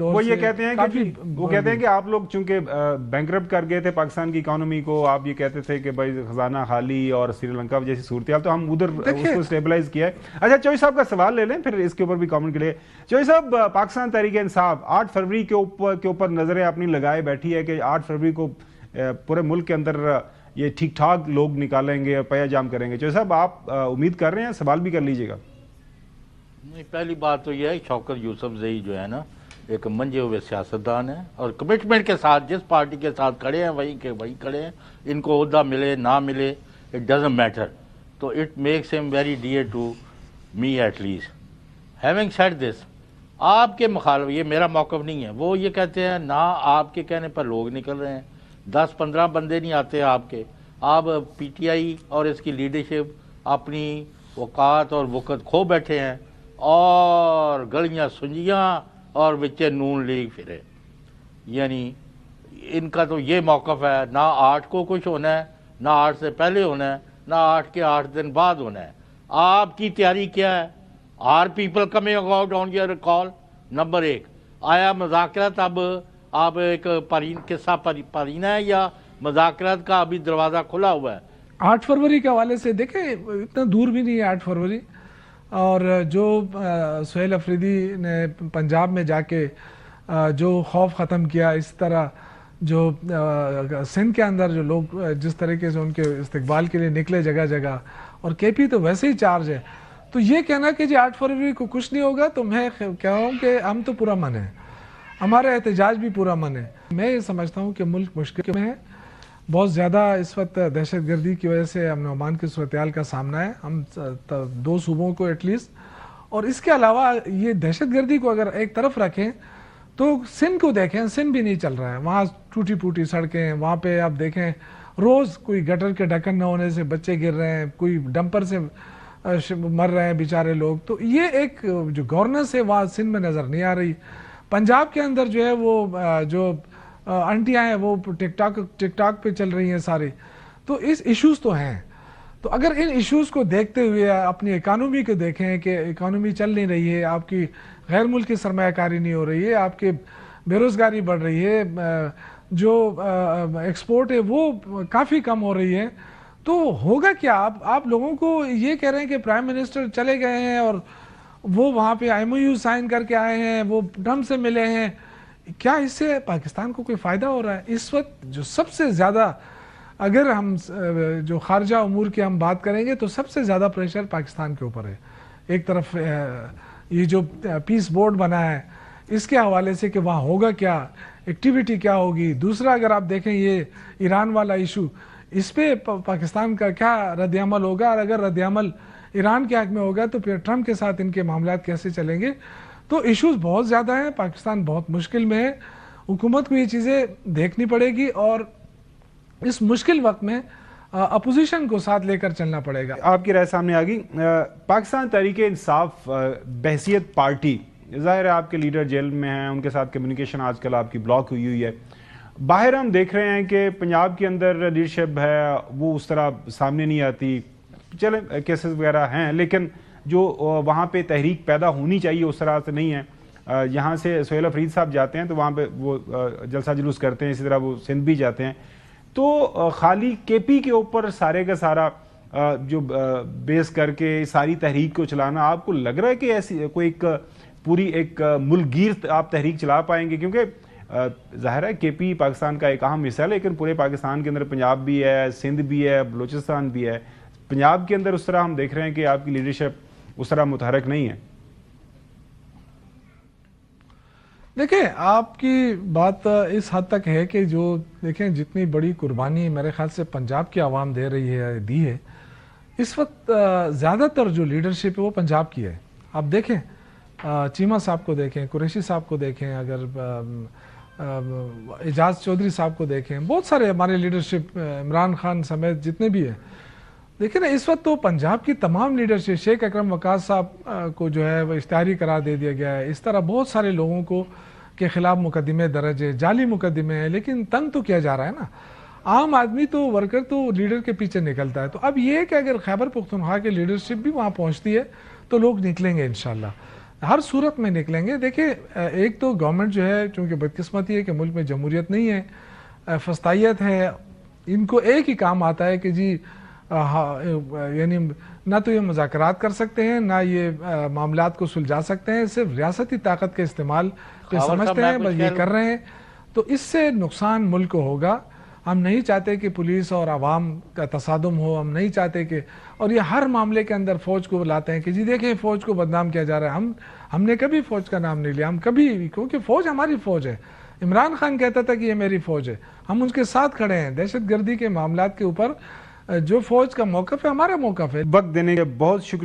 وہ یہ کہتے ہیں کہ آپ لوگ چونکہ بینکرپٹ کر گئے تھے پاکستان کی اکانومی کو، آپ یہ کہتے تھے کہ بھائی خزانہ خالی اور سری لنکا جیسی صورتحال، تو ہم ادھر اس کو اسٹیبلائز کیا ہے۔ اچھا چوئی صاحب کا سوال لے لیں، پھر اس کے اوپر بھی کامنٹ کے لیے۔ چوئی صاحب، پاکستان تحریک انصاف 8 فروری کے اوپر نظریں اپنی لگائے بیٹھی ہے کہ 8 فروری کو پورے ملک کے اندر یہ ٹھیک ٹھاک لوگ نکالیں گے اور پیا جام کریں گے۔ چوئی صاحب آپ امید کر رہے ہیں؟ سوال بھی کر لیجئے گا۔ پہلی بات تو یہ ہے شوکت یوسف زئی جو ہے نا ایک منجے ہوئے سیاستدان ہیں اور کمٹمنٹ کے ساتھ جس پارٹی کے ساتھ کھڑے ہیں وہی کھڑے ہیں، ان کو عہدہ ملے نہ ملے اٹ ڈزنٹ میٹر، تو اٹ میکس ہم very dear to me at least. Having said this, آپ کے مخالف یہ میرا موقف نہیں ہے، وہ یہ کہتے ہیں نہ آپ کے کہنے پر لوگ نکل رہے ہیں، 10-15 بندے نہیں آتے آپ کے، آپ پی ٹی آئی اور اس کی لیڈرشپ اپنی اوقات اور وقت کھو بیٹھے ہیں اور گلیاں سنجیاں اور بچے نون لیگ پھرے، یعنی ان کا تو یہ موقف ہے، نہ 8 کو کچھ ہونا ہے، نہ 8 سے پہلے ہونا ہے، نہ 8 کے 8 دن بعد ہونا ہے۔ آپ کی تیاری کیا ہے؟ Are people coming out on your call? Number 1، آیا مذاکرات اب آپ ایک قصہ پرینہ ہے یا مذاکرات کا ابھی دروازہ کھلا ہوا ہے؟ 8 فروری کے حوالے سے دیکھیں اتنا دور بھی نہیں ہے 8 فروری، اور جو سہیل افریدی نے پنجاب میں جا کے جو خوف ختم کیا، اس طرح جو سندھ کے اندر جو لوگ جس طریقے سے ان کے استقبال کے لیے نکلے جگہ جگہ، اور کے پی تو ویسے ہی چارج ہے، تو یہ کہنا کہ جی 8 فروری کو کچھ نہیں ہوگا، تو میں کہہ رہا ہوں کہ ہم تو پورا من ہے، ہمارا احتجاج بھی پورا من ہے۔ میں یہ سمجھتا ہوں کہ ملک مشکل میں ہے، بہت زیادہ اس وقت دہشت گردی کی وجہ سے امن و امان کی صورتحال کا سامنا ہے، ہم 2 صوبوں کو ایٹ لیسٹ، اور اس کے علاوہ یہ دہشت گردی کو اگر ایک طرف رکھیں تو سندھ کو دیکھیں، سندھ بھی نہیں چل رہا ہے، وہاں ٹوٹی پھوٹی سڑکیں ہیں، وہاں پہ آپ دیکھیں روز کوئی گٹر کے ڈھکن نہ ہونے سے بچے گر رہے ہیں، کوئی ڈمپر سے مر رہے ہیں بیچارے لوگ، تو یہ ایک جو گورننس ہے وہاں سندھ میں نظر نہیں آ رہی۔ پنجاب کے اندر جو ہے وہ جو انٹیاں ہیں وہ ٹک ٹاک پہ چل رہی ہیں ساری، تو اس ایشوز تو ہیں، تو اگر ان ایشوز کو دیکھتے ہوئے اپنی اکانومی کو دیکھیں کہ اکانومی چل نہیں رہی ہے، آپ کی غیر ملکی سرمایہ کاری نہیں ہو رہی ہے، آپ کی بے روزگاری بڑھ رہی ہے، جو ایکسپورٹ ہے وہ کافی کم ہو رہی ہے، تو ہوگا کیا؟ آپ لوگوں کو یہ کہہ رہے ہیں کہ پرائم منسٹر چلے گئے ہیں اور وہ وہاں پہ ایم او یو سائن کر کے آئے ہیں، وہ ٹرمپ سے ملے ہیں، کیا اس سے پاکستان کو کوئی فائدہ ہو رہا ہے؟ اس وقت جو سب سے زیادہ، اگر ہم جو خارجہ امور کی ہم بات کریں گے تو سب سے زیادہ پریشر پاکستان کے اوپر ہے۔ ایک طرف یہ جو پیس بورڈ بنا ہے اس کے حوالے سے کہ وہاں ہوگا کیا، ایکٹیویٹی کیا ہوگی، دوسرا اگر آپ دیکھیں یہ ایران والا ایشو، اس پہ پاکستان کا کیا رد عمل ہوگا، اور اگر رد عمل ایران کے حق میں ہوگا تو پھر ٹرمپ کے ساتھ ان کے معاملات کیسے چلیں گے؟ تو ایشوز بہت زیادہ ہیں، پاکستان بہت مشکل میں ہے، حکومت کو یہ چیزیں دیکھنی پڑے گی اور اس مشکل وقت میں اپوزیشن کو ساتھ لے کر چلنا پڑے گا۔ آپ کی رائے سامنے آ گئی۔ پاکستان تحریک انصاف بحیثیت پارٹی، ظاہر ہے آپ کے لیڈر جیل میں ہیں، ان کے ساتھ کمیونیکیشن آج کل آپ کی بلاک ہوئی ہے، باہر ہم دیکھ رہے ہیں کہ پنجاب کے اندر لیڈرشپ ہے وہ اس طرح سامنے نہیں آتی، چلیں کیسز وغیرہ ہیں، لیکن جو وہاں پہ تحریک پیدا ہونی چاہیے اس طرح سے نہیں ہے۔ یہاں سے سہیل افریدی صاحب جاتے ہیں تو وہاں پہ وہ جلسہ جلوس کرتے ہیں، اسی طرح وہ سندھ بھی جاتے ہیں، تو خالی کے پی کے اوپر سارے کا سارا جو بیس کر کے ساری تحریک کو چلانا، آپ کو لگ رہا ہے کہ ایسی کوئی ایک پوری ایک ملک گیر آپ تحریک چلا پائیں گے؟ کیونکہ ظاہر ہے کے پی پاکستان کا ایک اہم حصہ ہے، لیکن پورے پاکستان کے اندر پنجاب بھی ہے، سندھ بھی ہے، بلوچستان بھی ہے، پنجاب کے اندر اس طرح ہم دیکھ رہے ہیں کہ آپ کی لیڈرشپ اس طرح متحرک نہیں ہے۔ دیکھیں آپ کی بات اس حد تک ہے کہ جو دیکھیں جتنی بڑی قربانی میرے خیال سے پنجاب کی عوام دی ہے اس وقت، زیادہ تر جو لیڈرشپ ہے وہ پنجاب کی ہے۔ آپ دیکھیں چیمہ صاحب کو دیکھیں، قریشی صاحب کو دیکھیں، اگر اعجاز چودھری صاحب کو دیکھیں، بہت سارے ہمارے لیڈرشپ، عمران خان سمیت جتنے بھی ہیں، دیکھیں نا اس وقت تو پنجاب کی تمام لیڈرشپ، شیخ اکرم وقاص صاحب کو جو ہے وہ اشتہاری قرار دے دیا گیا ہے، اس طرح بہت سارے لوگوں کو کے خلاف مقدمے درج ہے، جعلی مقدمے ہیں، لیکن تنگ تو کیا جا رہا ہے نا، عام آدمی تو ورکر تو لیڈر کے پیچھے نکلتا ہے۔ تو اب یہ کہ اگر خیبر پختونخوا کی لیڈرشپ بھی وہاں پہنچتی ہے تو لوگ نکلیں گے انشاءاللہ۔ ہر صورت میں نکلیں گے. دیکھیں ایک تو گورنمنٹ جو ہے چونکہ بدقسمتی ہے کہ ملک میں جمہوریت نہیں ہے, فسطائیت ہے, ان کو ایک ہی کام آتا ہے کہ جی یعنی نہ تو یہ مذاکرات کر سکتے ہیں نہ یہ معاملات کو سلجھا سکتے ہیں, صرف ریاستی طاقت کے استعمال پہ سمجھتے ہیں, بس یہ کر رہے ہیں. تو اس سے نقصان ملک کو ہوگا. ہم نہیں چاہتے کہ پولیس اور عوام کا تصادم ہو, ہم نہیں چاہتے کہ, اور یہ ہر معاملے کے اندر فوج کو لاتے ہیں کہ جی دیکھیں فوج کو بدنام کیا جا رہا ہے. ہم نے کبھی فوج کا نام نہیں لیا, ہم کبھی, کیونکہ فوج ہماری فوج ہے. عمران خان کہتا تھا کہ یہ میری فوج ہے, ہم اس کے ساتھ کھڑے ہیں. دہشت گردی کے معاملات کے اوپر جو فوج کا موقف ہے ہمارا موقف ہے. وقت دینے کے بہت شکریہ.